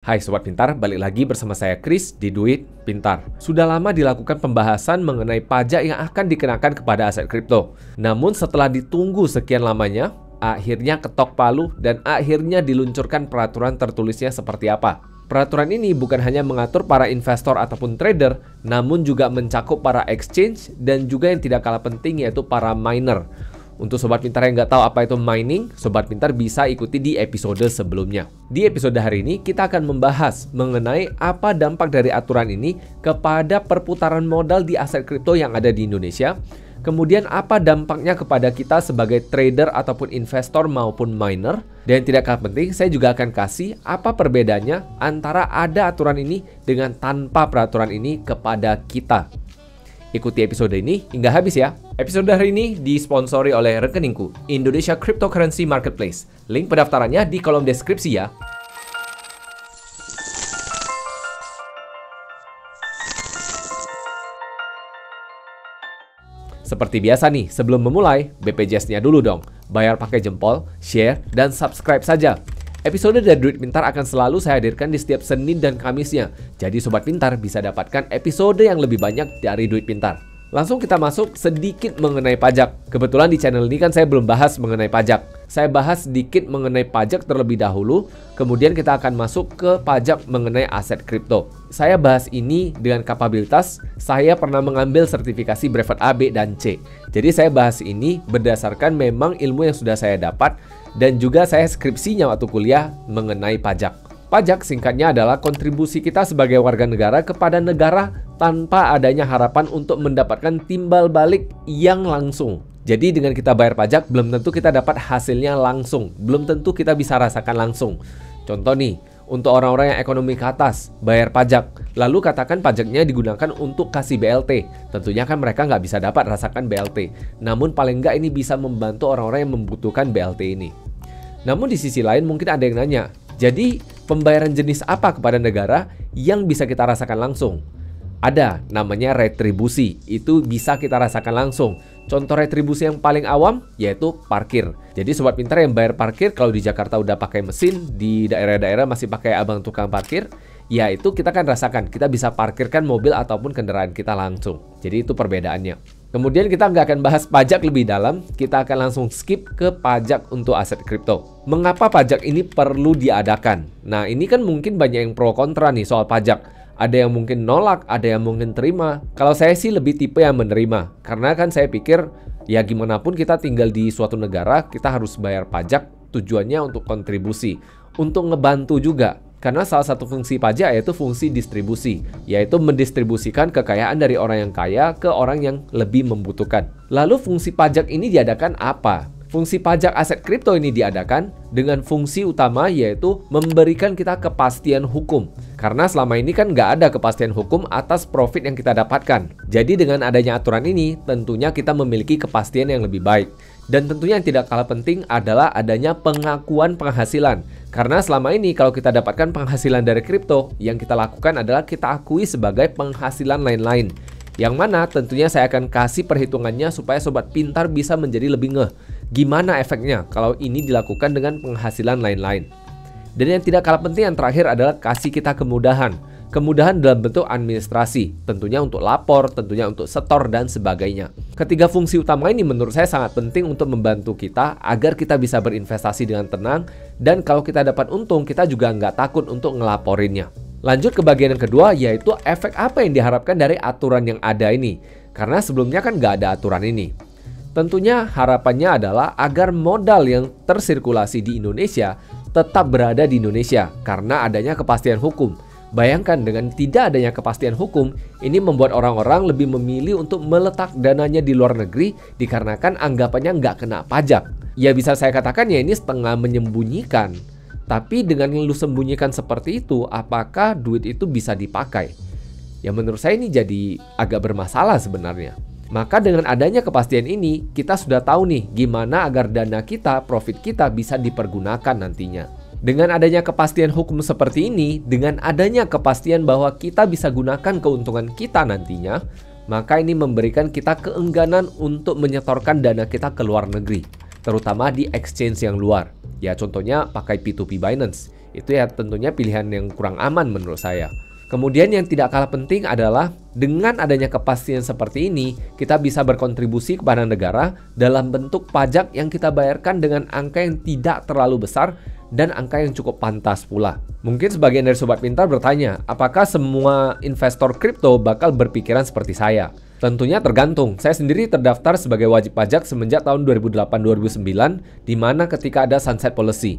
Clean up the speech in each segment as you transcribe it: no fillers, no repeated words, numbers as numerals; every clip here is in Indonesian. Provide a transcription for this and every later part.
Hai Sobat Pintar, balik lagi bersama saya Chris di Duit Pintar. Sudah lama dilakukan pembahasan mengenai pajak yang akan dikenakan kepada aset kripto. Namun setelah ditunggu sekian lamanya, akhirnya ketok palu dan akhirnya diluncurkan peraturan tertulisnya seperti apa. Peraturan ini bukan hanya mengatur para investor ataupun trader, namun juga mencakup para exchange dan juga yang tidak kalah penting yaitu para miner. Untuk Sobat Pintar yang nggak tahu apa itu mining, Sobat Pintar bisa ikuti di episode sebelumnya. Di episode hari ini, kita akan membahas mengenai apa dampak dari aturan ini kepada perputaran modal di aset kripto yang ada di Indonesia. Kemudian apa dampaknya kepada kita sebagai trader ataupun investor maupun miner. Dan yang tidak kalah penting, saya juga akan kasih apa perbedaannya antara ada aturan ini dengan tanpa peraturan ini kepada kita. Ikuti episode ini hingga habis ya. Episode hari ini disponsori oleh rekeningku, Indonesia Cryptocurrency Marketplace. Link pendaftarannya di kolom deskripsi ya. Seperti biasa nih, sebelum memulai, BPJS-nya dulu dong. Bayar pakai jempol, share, dan subscribe saja. Episode dari Duit Pintar akan selalu saya hadirkan di setiap Senin dan Kamisnya. Jadi Sobat Pintar bisa dapatkan episode yang lebih banyak dari Duit Pintar. Langsung kita masuk sedikit mengenai pajak. Kebetulan di channel ini kan saya belum bahas mengenai pajak. Saya bahas sedikit mengenai pajak terlebih dahulu. Kemudian kita akan masuk ke pajak mengenai aset kripto. Saya bahas ini dengan kapabilitas saya pernah mengambil sertifikasi brevet A, B, dan C. Jadi saya bahas ini berdasarkan memang ilmu yang sudah saya dapat dan juga saya skripsinya waktu kuliah mengenai pajak. Pajak singkatnya adalah kontribusi kita sebagai warga negara kepada negara tanpa adanya harapan untuk mendapatkan timbal balik yang langsung. Jadi dengan kita bayar pajak belum tentu kita dapat hasilnya langsung, belum tentu kita bisa rasakan langsung. Contoh nih, untuk orang-orang yang ekonomi ke atas, bayar pajak, lalu katakan pajaknya digunakan untuk kasih BLT. Tentunya kan mereka nggak bisa dapat rasakan BLT. Namun paling nggak ini bisa membantu orang-orang yang membutuhkan BLT ini. Namun di sisi lain mungkin ada yang nanya, jadi pembayaran jenis apa kepada negara yang bisa kita rasakan langsung? Ada, namanya retribusi. Itu bisa kita rasakan langsung. Contoh retribusi yang paling awam yaitu parkir. Jadi Sobat Pintar yang bayar parkir kalau di Jakarta udah pakai mesin, di daerah-daerah masih pakai abang tukang parkir, ya itu kita kan rasakan, kita bisa parkirkan mobil ataupun kendaraan kita langsung. Jadi itu perbedaannya. Kemudian kita nggak akan bahas pajak lebih dalam, kita akan langsung skip ke pajak untuk aset kripto. Mengapa pajak ini perlu diadakan? Nah ini kan mungkin banyak yang pro kontra nih soal pajak. Ada yang mungkin nolak, ada yang mungkin terima. Kalau saya sih lebih tipe yang menerima. Karena kan saya pikir ya gimana pun kita tinggal di suatu negara, kita harus bayar pajak tujuannya untuk kontribusi. Untuk ngebantu juga. Karena salah satu fungsi pajak yaitu fungsi distribusi, yaitu mendistribusikan kekayaan dari orang yang kaya ke orang yang lebih membutuhkan. Lalu fungsi pajak ini diadakan apa? Fungsi pajak aset kripto ini diadakan dengan fungsi utama yaitu memberikan kita kepastian hukum. Karena selama ini kan nggak ada kepastian hukum atas profit yang kita dapatkan. Jadi dengan adanya aturan ini tentunya kita memiliki kepastian yang lebih baik. Dan tentunya yang tidak kalah penting adalah adanya pengakuan penghasilan. Karena selama ini kalau kita dapatkan penghasilan dari kripto, yang kita lakukan adalah kita akui sebagai penghasilan lain-lain. Yang mana tentunya saya akan kasih perhitungannya supaya Sobat Pintar bisa menjadi lebih ngeh. Gimana efeknya kalau ini dilakukan dengan penghasilan lain-lain. Dan yang tidak kalah penting yang terakhir adalah kasih kita kemudahan. Kemudahan dalam bentuk administrasi, tentunya untuk lapor, tentunya untuk setor, dan sebagainya. Ketiga fungsi utama ini menurut saya sangat penting untuk membantu kita agar kita bisa berinvestasi dengan tenang. Dan kalau kita dapat untung, kita juga nggak takut untuk ngelaporinnya. Lanjut ke bagian yang kedua, yaitu efek apa yang diharapkan dari aturan yang ada ini. Karena sebelumnya kan nggak ada aturan ini. Tentunya harapannya adalah agar modal yang tersirkulasi di Indonesia tetap berada di Indonesia karena adanya kepastian hukum. Bayangkan dengan tidak adanya kepastian hukum, ini membuat orang-orang lebih memilih untuk meletak dananya di luar negeri dikarenakan anggapannya nggak kena pajak. Ya bisa saya katakan ya ini setengah menyembunyikan. Tapi dengan lu sembunyikan seperti itu, apakah duit itu bisa dipakai? Ya menurut saya ini jadi agak bermasalah sebenarnya. Maka dengan adanya kepastian ini, kita sudah tahu nih gimana agar dana kita, profit kita bisa dipergunakan nantinya. Dengan adanya kepastian hukum seperti ini, dengan adanya kepastian bahwa kita bisa gunakan keuntungan kita nantinya, maka ini memberikan kita keengganan untuk menyetorkan dana kita ke luar negeri, terutama di exchange yang luar. Ya contohnya pakai P2P Binance. Itu ya tentunya pilihan yang kurang aman menurut saya. Kemudian yang tidak kalah penting adalah dengan adanya kepastian seperti ini, kita bisa berkontribusi kepada negara dalam bentuk pajak yang kita bayarkan dengan angka yang tidak terlalu besar dan angka yang cukup pantas pula. Mungkin sebagian dari Sobat Pintar bertanya, apakah semua investor kripto bakal berpikiran seperti saya? Tentunya tergantung. Saya sendiri terdaftar sebagai wajib pajak semenjak tahun 2008-2009, di mana ketika ada sunset policy.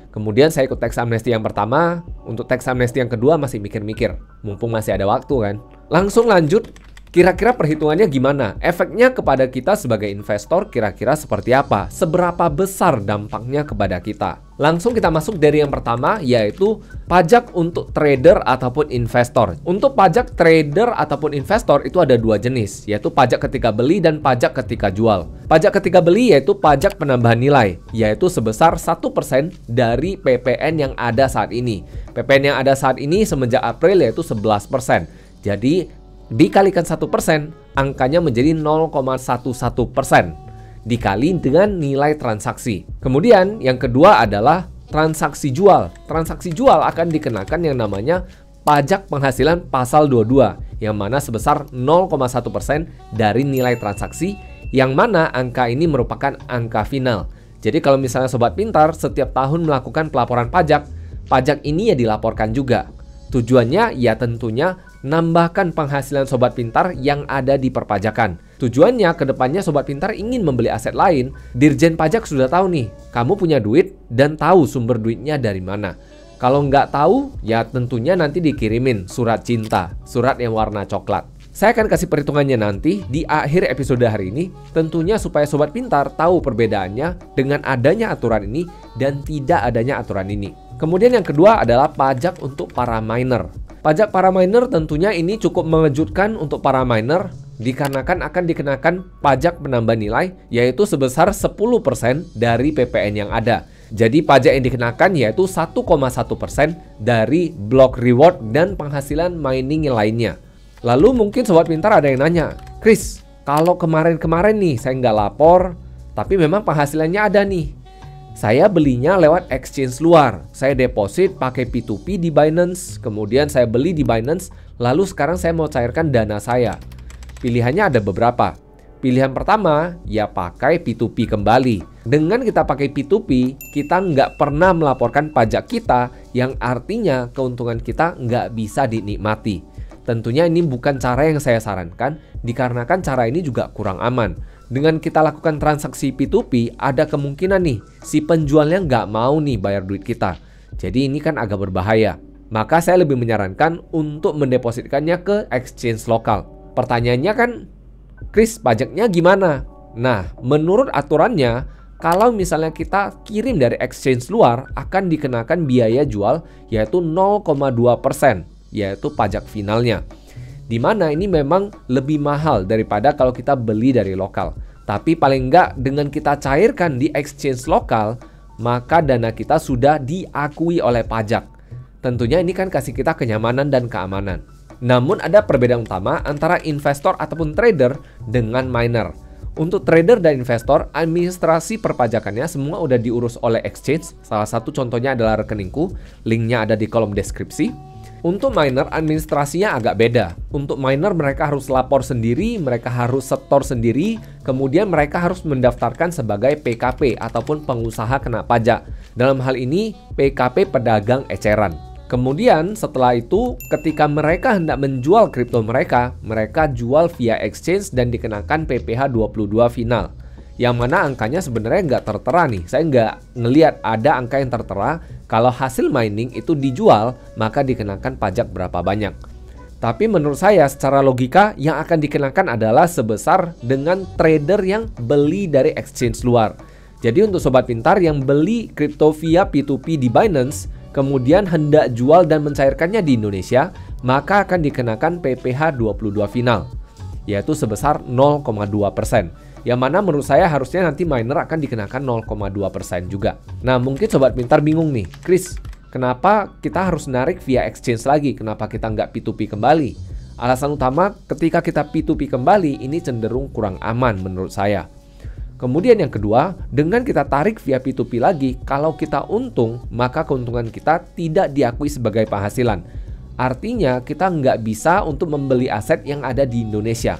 Kemudian saya ikut tax amnesty yang pertama, untuk tax amnesty yang kedua masih mikir-mikir, mumpung masih ada waktu kan. Langsung lanjut, kira-kira perhitungannya gimana? Efeknya kepada kita sebagai investor kira-kira seperti apa? Seberapa besar dampaknya kepada kita? Langsung kita masuk dari yang pertama, yaitu pajak untuk trader ataupun investor. Untuk pajak trader ataupun investor itu ada dua jenis, yaitu pajak ketika beli dan pajak ketika jual. Pajak ketika beli yaitu pajak penambahan nilai, yaitu sebesar 1% dari PPN yang ada saat ini. PPN yang ada saat ini semenjak April yaitu 11%. Jadi dikalikan 1%, angkanya menjadi 0,11%. Dikali dengan nilai transaksi. Kemudian yang kedua adalah transaksi jual. Transaksi jual akan dikenakan yang namanya pajak penghasilan pasal 22, yang mana sebesar 0,1% dari nilai transaksi, yang mana angka ini merupakan angka final. Jadi kalau misalnya Sobat Pintar setiap tahun melakukan pelaporan pajak, pajak ini ya dilaporkan juga. Tujuannya ya tentunya nambahkan penghasilan Sobat Pintar yang ada di perpajakan. Tujuannya kedepannya Sobat Pintar ingin membeli aset lain, Dirjen Pajak sudah tahu nih, kamu punya duit dan tahu sumber duitnya dari mana. Kalau nggak tahu, ya tentunya nanti dikirimin surat cinta, surat yang warna coklat. Saya akan kasih perhitungannya nanti di akhir episode hari ini, tentunya supaya Sobat Pintar tahu perbedaannya dengan adanya aturan ini dan tidak adanya aturan ini. Kemudian yang kedua adalah pajak untuk para miner. Pajak para miner tentunya ini cukup mengejutkan untuk para miner, dikarenakan akan dikenakan pajak penambah nilai yaitu sebesar 10% dari PPN yang ada. Jadi pajak yang dikenakan yaitu 1,1% dari block reward dan penghasilan mining yang lainnya. Lalu mungkin Sobat Pintar ada yang nanya, Chris, kalau kemarin-kemarin nih saya nggak lapor, tapi memang penghasilannya ada nih. Saya belinya lewat exchange luar. Saya deposit pakai P2P di Binance, kemudian saya beli di Binance, lalu sekarang saya mau cairkan dana saya. Pilihannya ada beberapa. Pilihan pertama, ya pakai P2P kembali. Dengan kita pakai P2P, kita nggak pernah melaporkan pajak kita, yang artinya keuntungan kita nggak bisa dinikmati. Tentunya ini bukan cara yang saya sarankan, dikarenakan cara ini juga kurang aman. Dengan kita lakukan transaksi P2P, ada kemungkinan nih, si penjualnya nggak mau nih bayar duit kita. Jadi ini kan agak berbahaya. Maka saya lebih menyarankan untuk mendepositkannya ke exchange lokal. Pertanyaannya kan, Chris, pajaknya gimana? Nah, menurut aturannya, kalau misalnya kita kirim dari exchange luar, akan dikenakan biaya jual yaitu 0,2%, yaitu pajak finalnya. Di mana ini memang lebih mahal daripada kalau kita beli dari lokal. Tapi paling enggak dengan kita cairkan di exchange lokal, maka dana kita sudah diakui oleh pajak. Tentunya ini kan kasih kita kenyamanan dan keamanan. Namun ada perbedaan utama antara investor ataupun trader dengan miner. Untuk trader dan investor, administrasi perpajakannya semua udah diurus oleh exchange. Salah satu contohnya adalah rekeningku, linknya ada di kolom deskripsi. Untuk miner, administrasinya agak beda. Untuk miner mereka harus lapor sendiri, mereka harus setor sendiri, kemudian mereka harus mendaftarkan sebagai PKP ataupun pengusaha kena pajak. Dalam hal ini, PKP pedagang eceran. Kemudian setelah itu, ketika mereka hendak menjual kripto mereka, mereka jual via exchange dan dikenakan PPh 22 final. Yang mana angkanya sebenarnya nggak tertera nih. Saya nggak ngelihat ada angka yang tertera. Kalau hasil mining itu dijual, maka dikenakan pajak berapa banyak. Tapi menurut saya secara logika yang akan dikenakan adalah sebesar dengan trader yang beli dari exchange luar. Jadi untuk Sobat Pintar yang beli kripto via P2P di Binance, kemudian hendak jual dan mencairkannya di Indonesia, maka akan dikenakan PPh 22 final, yaitu sebesar 0,2%. Yang mana menurut saya harusnya nanti miner akan dikenakan 0,2% juga. Nah mungkin Sobat Pintar bingung nih, Chris, kenapa kita harus narik via exchange lagi? Kenapa kita nggak P2P kembali? Alasan utama ketika kita P2P kembali ini cenderung kurang aman menurut saya. Kemudian yang kedua, dengan kita tarik via P2P lagi, kalau kita untung, maka keuntungan kita tidak diakui sebagai penghasilan. Artinya kita nggak bisa untuk membeli aset yang ada di Indonesia.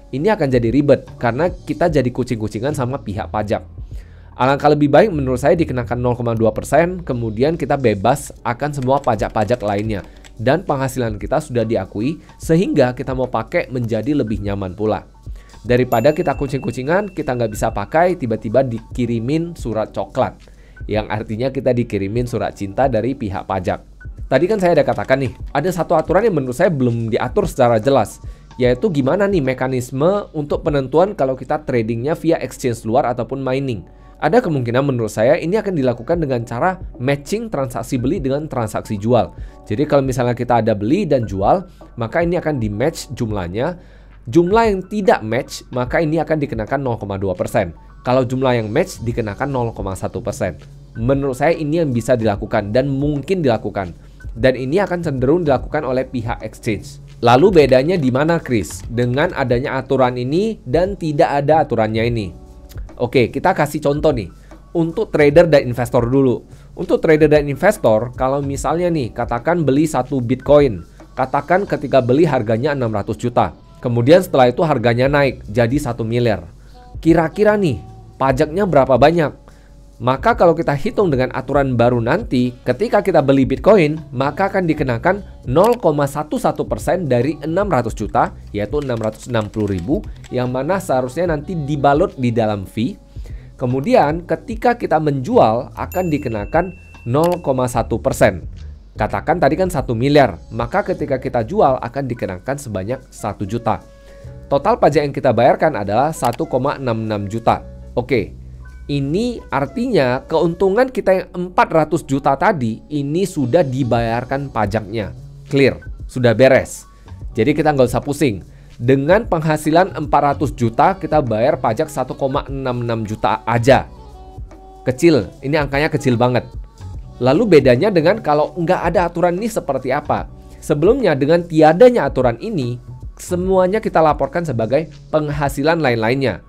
Ini akan jadi ribet karena kita jadi kucing-kucingan sama pihak pajak. Alangkah lebih baik menurut saya dikenakan 0,2%, kemudian kita bebas akan semua pajak-pajak lainnya. Dan penghasilan kita sudah diakui sehingga kita mau pakai menjadi lebih nyaman pula. Daripada kita kucing-kucingan, kita nggak bisa pakai, tiba-tiba dikirimin surat coklat. Yang artinya kita dikirimin surat cinta dari pihak pajak. Tadi kan saya ada katakan nih, ada satu aturan yang menurut saya belum diatur secara jelas. Yaitu gimana nih mekanisme untuk penentuan kalau kita tradingnya via exchange luar ataupun mining. Ada kemungkinan menurut saya ini akan dilakukan dengan cara matching transaksi beli dengan transaksi jual. Jadi kalau misalnya kita ada beli dan jual, maka ini akan di-match jumlahnya. Jumlah yang tidak match, maka ini akan dikenakan 0,2%. Kalau jumlah yang match, dikenakan 0,1%. Menurut saya ini yang bisa dilakukan dan mungkin dilakukan. Dan ini akan cenderung dilakukan oleh pihak exchange. Lalu bedanya di mana, Chris? Dengan adanya aturan ini dan tidak ada aturannya ini. Oke, kita kasih contoh nih. Untuk trader dan investor dulu. Untuk trader dan investor, kalau misalnya nih, katakan beli 1 Bitcoin. Katakan ketika beli harganya 600 juta. Kemudian setelah itu harganya naik jadi 1 miliar. Kira-kira nih pajaknya berapa banyak? Maka kalau kita hitung dengan aturan baru nanti, ketika kita beli Bitcoin, maka akan dikenakan 0,11% dari 600 juta, yaitu 660.000, yang mana seharusnya nanti dibalut di dalam fee. Kemudian ketika kita menjual akan dikenakan 0,1%. Katakan tadi kan 1 miliar, maka ketika kita jual akan dikenakan sebanyak 1 juta. Total pajak yang kita bayarkan adalah 1,66 juta. Oke, ini artinya keuntungan kita yang 400 juta tadi, ini sudah dibayarkan pajaknya. Clear, sudah beres. Jadi kita nggak usah pusing. Dengan penghasilan 400 juta, kita bayar pajak 1,66 juta aja. Kecil, ini angkanya kecil banget. Lalu bedanya dengan kalau nggak ada aturan ini seperti apa? Sebelumnya dengan tiadanya aturan ini, semuanya kita laporkan sebagai penghasilan lain-lainnya.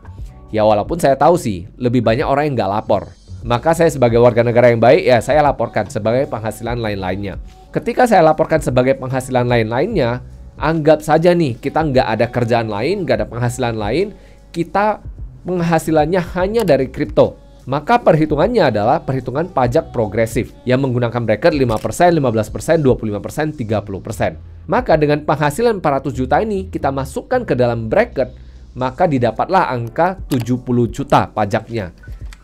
Ya walaupun saya tahu sih, lebih banyak orang yang nggak lapor. Maka saya sebagai warga negara yang baik, ya saya laporkan sebagai penghasilan lain-lainnya. Ketika saya laporkan sebagai penghasilan lain-lainnya, anggap saja nih kita nggak ada kerjaan lain, nggak ada penghasilan lain, kita penghasilannya hanya dari kripto. Maka perhitungannya adalah perhitungan pajak progresif yang menggunakan bracket 5%, 15%, 25%, 30%. Maka dengan penghasilan 400 juta ini kita masukkan ke dalam bracket, maka didapatlah angka 70 juta pajaknya.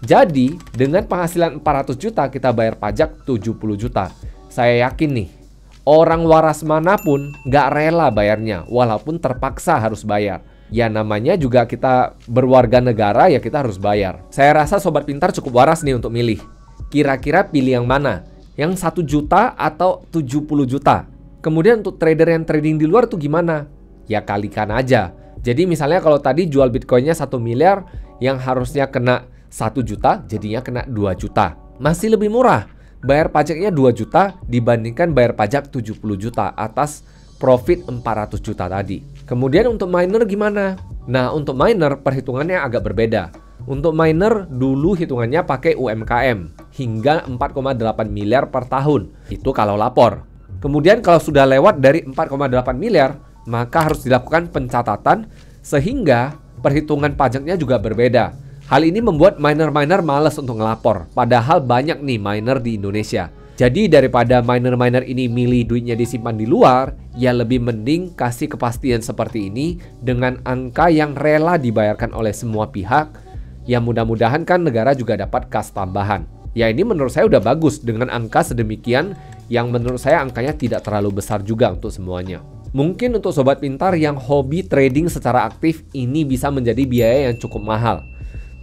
Jadi dengan penghasilan 400 juta kita bayar pajak 70 juta. Saya yakin nih, orang waras manapun nggak rela bayarnya walaupun terpaksa harus bayar. Ya namanya juga kita berwarga negara, ya kita harus bayar. Saya rasa Sobat Pintar cukup waras nih untuk milih. Kira-kira pilih yang mana? Yang 1 juta atau 70 juta? Kemudian untuk trader yang trading di luar tuh gimana? Ya kalikan aja. Jadi misalnya kalau tadi jual Bitcoinnya 1 miliar, yang harusnya kena 1 juta, jadinya kena 2 juta. Masih lebih murah. Bayar pajaknya 2 juta dibandingkan bayar pajak 70 juta atas profit 400 juta tadi. Kemudian untuk miner gimana? Nah, untuk miner perhitungannya agak berbeda. Untuk miner dulu hitungannya pakai UMKM hingga 4,8 miliar per tahun. Itu kalau lapor. Kemudian kalau sudah lewat dari 4,8 miliar, maka harus dilakukan pencatatan sehingga perhitungan pajaknya juga berbeda. Hal ini membuat miner-miner malas untuk ngelapor. Padahal banyak nih miner di Indonesia. Jadi daripada miner-miner ini milih duitnya disimpan di luar, ya lebih mending kasih kepastian seperti ini dengan angka yang rela dibayarkan oleh semua pihak. Ya mudah-mudahan kan negara juga dapat kas tambahan. Ya ini menurut saya udah bagus dengan angka sedemikian yang menurut saya angkanya tidak terlalu besar juga untuk semuanya. Mungkin untuk Sobat Pintar yang hobi trading secara aktif ini bisa menjadi biaya yang cukup mahal.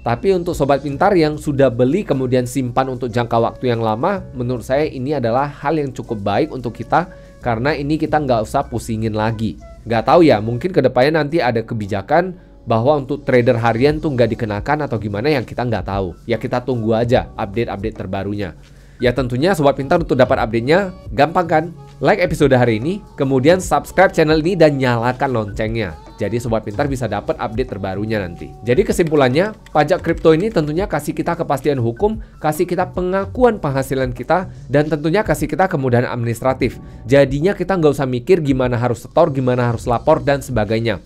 Tapi untuk Sobat Pintar yang sudah beli kemudian simpan untuk jangka waktu yang lama, menurut saya ini adalah hal yang cukup baik untuk kita karena ini kita nggak usah pusingin lagi. Nggak tahu ya, mungkin kedepannya nanti ada kebijakan bahwa untuk trader harian tuh nggak dikenakan atau gimana yang kita nggak tahu. Ya kita tunggu aja update-update terbarunya. Ya tentunya Sobat Pintar untuk dapat update-nya gampang kan? Like episode hari ini, kemudian subscribe channel ini dan nyalakan loncengnya. Jadi Sobat Pintar bisa dapat update terbarunya nanti. Jadi kesimpulannya, pajak kripto ini tentunya kasih kita kepastian hukum, kasih kita pengakuan penghasilan kita, dan tentunya kasih kita kemudahan administratif. Jadinya kita nggak usah mikir gimana harus setor, gimana harus lapor, dan sebagainya.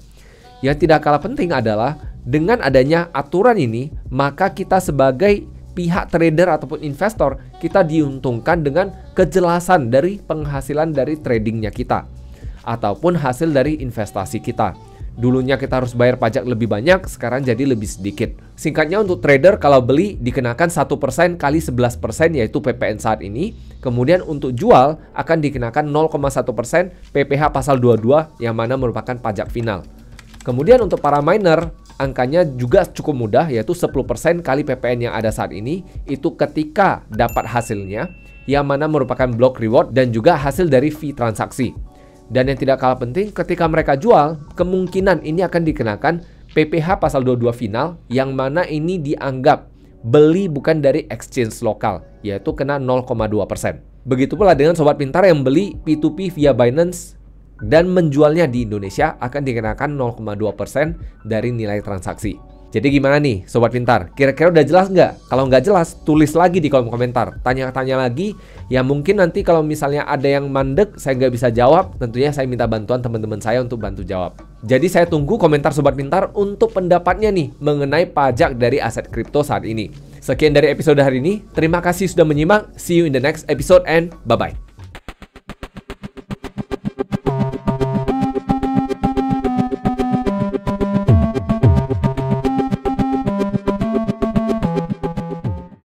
Yang tidak kalah penting adalah dengan adanya aturan ini, maka kita sebagai pihak trader ataupun investor, kita diuntungkan dengan kejelasan dari penghasilan dari tradingnya kita ataupun hasil dari investasi kita. Dulunya kita harus bayar pajak lebih banyak, sekarang jadi lebih sedikit. Singkatnya untuk trader kalau beli dikenakan 1% kali 11% yaitu PPN saat ini. Kemudian untuk jual akan dikenakan 0,1% PPh pasal 22 yang mana merupakan pajak final. Kemudian untuk para miner, angkanya juga cukup mudah yaitu 10% kali PPN yang ada saat ini. Itu ketika dapat hasilnya yang mana merupakan block reward dan juga hasil dari fee transaksi. Dan yang tidak kalah penting, ketika mereka jual, kemungkinan ini akan dikenakan PPh pasal 22 final, yang mana ini dianggap beli bukan dari exchange lokal, yaitu kena 0,2%. Begitu pula dengan Sobat Pintar yang beli P2P via Binance dan menjualnya di Indonesia akan dikenakan 0,2% dari nilai transaksi. Jadi gimana nih Sobat Pintar? Kira-kira udah jelas nggak? Kalau nggak jelas, tulis lagi di kolom komentar. Tanya-tanya lagi, ya mungkin nanti kalau misalnya ada yang mandek, saya nggak bisa jawab, tentunya saya minta bantuan teman-teman saya untuk bantu jawab. Jadi saya tunggu komentar Sobat Pintar untuk pendapatnya nih mengenai pajak dari aset kripto saat ini. Sekian dari episode hari ini, terima kasih sudah menyimak, see you in the next episode and bye-bye.